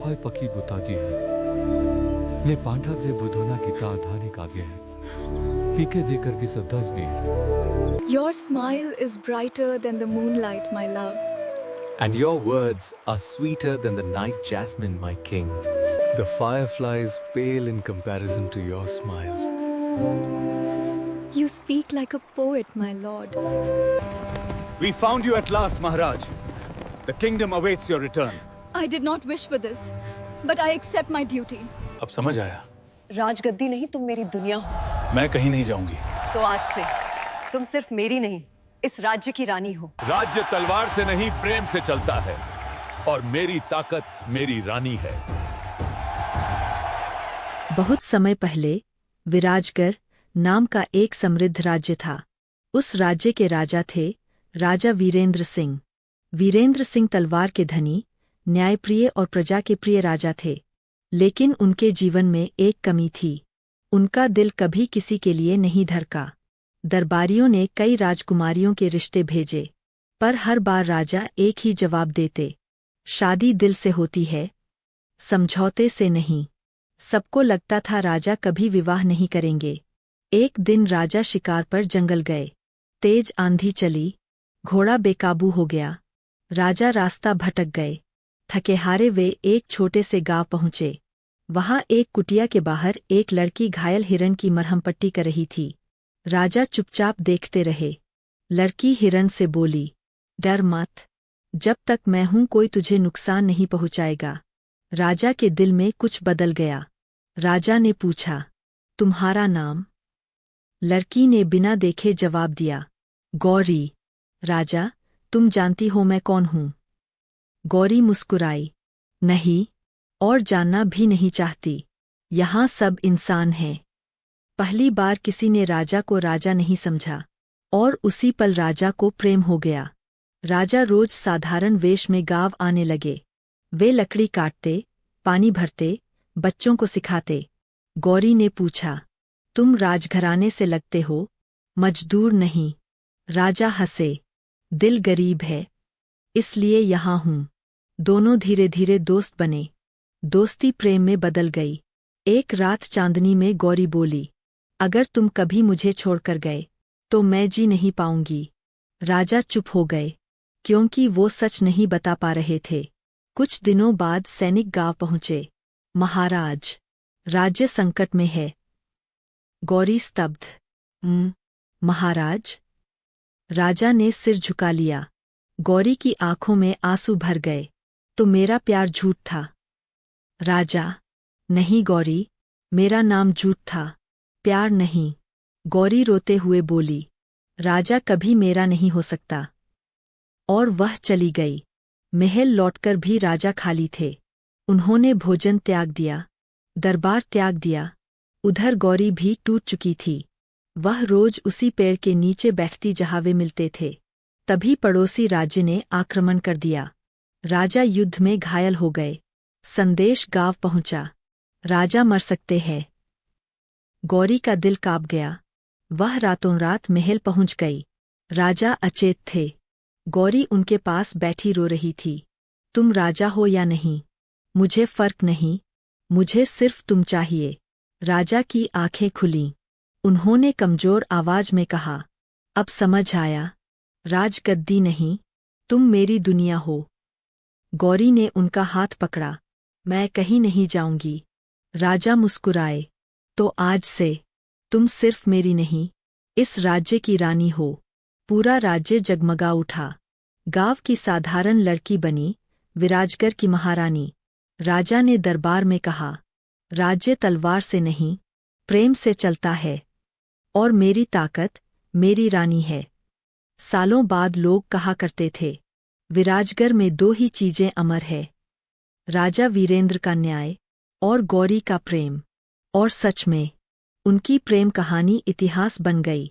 भय पकी बुताती है ने पांडव रे बुधोना गीता आधाने कागे है पीके देकर की सद्दास भी है Your smile is brighter than the moonlight, my love. And your words are sweeter than the night jasmine, my king. The firefly is pale in comparison to your smile. You speak like a poet, my lord. We found you at last, Maharaj. The kingdom awaits your return. I did not wish for this, but I accept my duty. अब समझ आया। राजगद्दी नहीं, तुम मेरी दुनिया हो। मैं कहीं नहीं जाऊंगी। तो आज से तुम सिर्फ मेरी नहीं, इस राज्य की रानी हो। राज्य तलवार से नहीं प्रेम से चलता है और मेरी ताकत मेरी रानी है। बहुत समय पहले विराजगढ़ नाम का एक समृद्ध राज्य था। उस राज्य के राजा थे राजा वीरेंद्र सिंह। वीरेंद्र सिंह तलवार के धनी, न्यायप्रिय और प्रजा के प्रिय राजा थे। लेकिन उनके जीवन में एक कमी थी। उनका दिल कभी किसी के लिए नहीं धड़का। दरबारियों ने कई राजकुमारियों के रिश्ते भेजे, पर हर बार राजा एक ही जवाब देते, शादी दिल से होती है, समझौते से नहीं। सबको लगता था राजा कभी विवाह नहीं करेंगे। एक दिन राजा शिकार पर जंगल गए। तेज आंधी चली, घोड़ा बेकाबू हो गया। राजा रास्ता भटक गए। थके हारे वे एक छोटे से गांव पहुंचे। वहां एक कुटिया के बाहर एक लड़की घायल हिरन की मरहम पट्टी कर रही थी। राजा चुपचाप देखते रहे। लड़की हिरन से बोली, डर मत, जब तक मैं हूं कोई तुझे नुकसान नहीं पहुंचाएगा। राजा के दिल में कुछ बदल गया। राजा ने पूछा, तुम्हारा नाम? लड़की ने बिना देखे जवाब दिया, गौरी। राजा, तुम जानती हो मैं कौन हूं? गौरी मुस्कुराई, नहीं, और जानना भी नहीं चाहती। यहां सब इंसान हैं। पहली बार किसी ने राजा को राजा नहीं समझा, और उसी पल राजा को प्रेम हो गया। राजा रोज साधारण वेश में गांव आने लगे। वे लकड़ी काटते, पानी भरते, बच्चों को सिखाते। गौरी ने पूछा, तुम राजघराने से लगते हो, मजदूर नहीं। राजा हंसे, दिल गरीब है, इसलिए यहाँ हूँ। दोनों धीरे धीरे दोस्त बने। दोस्ती प्रेम में बदल गई। एक रात चांदनी में गौरी बोली, अगर तुम कभी मुझे छोड़कर गए तो मैं जी नहीं पाऊंगी। राजा चुप हो गए, क्योंकि वो सच नहीं बता पा रहे थे। कुछ दिनों बाद सैनिक गांव पहुंचे। महाराज, राज्य संकट में है। गौरी स्तब्ध। महाराज? राजा ने सिर झुका लिया। गौरी की आंखों में आंसू भर गए। तो मेरा प्यार झूठ था? राजा, नहीं गौरी, मेरा नाम झूठ था, प्यार नहीं। गौरी रोते हुए बोली, राजा कभी मेरा नहीं हो सकता। और वह चली गई। महल लौटकर भी राजा खाली थे। उन्होंने भोजन त्याग दिया, दरबार त्याग दिया। उधर गौरी भी टूट चुकी थी। वह रोज उसी पेड़ के नीचे बैठती जहां वे मिलते थे। तभी पड़ोसी राज्य ने आक्रमण कर दिया। राजा युद्ध में घायल हो गए। संदेश गांव पहुंचा, राजा मर सकते हैं। गौरी का दिल कांप गया। वह रातों रात महल पहुंच गई। राजा अचेत थे। गौरी उनके पास बैठी रो रही थी। तुम राजा हो या नहीं, मुझे फर्क नहीं, मुझे सिर्फ तुम चाहिए। राजा की आंखें खुलीं। उन्होंने कमजोर आवाज में कहा, अब समझ आया, राजगद्दी नहीं, तुम मेरी दुनिया हो। गौरी ने उनका हाथ पकड़ा, मैं कहीं नहीं जाऊंगी। राजा मुस्कुराए, तो आज से तुम सिर्फ मेरी नहीं, इस राज्य की रानी हो। पूरा राज्य जगमगा उठा। गांव की साधारण लड़की बनी विराजगढ़ की महारानी। राजा ने दरबार में कहा, राज्य तलवार से नहीं, प्रेम से चलता है, और मेरी ताकत मेरी रानी है। सालों बाद लोग कहा करते थे, विराजगढ़ में दो ही चीजें अमर है, राजा वीरेंद्र का न्याय और गौरी का प्रेम। और सच में उनकी प्रेम कहानी इतिहास बन गई।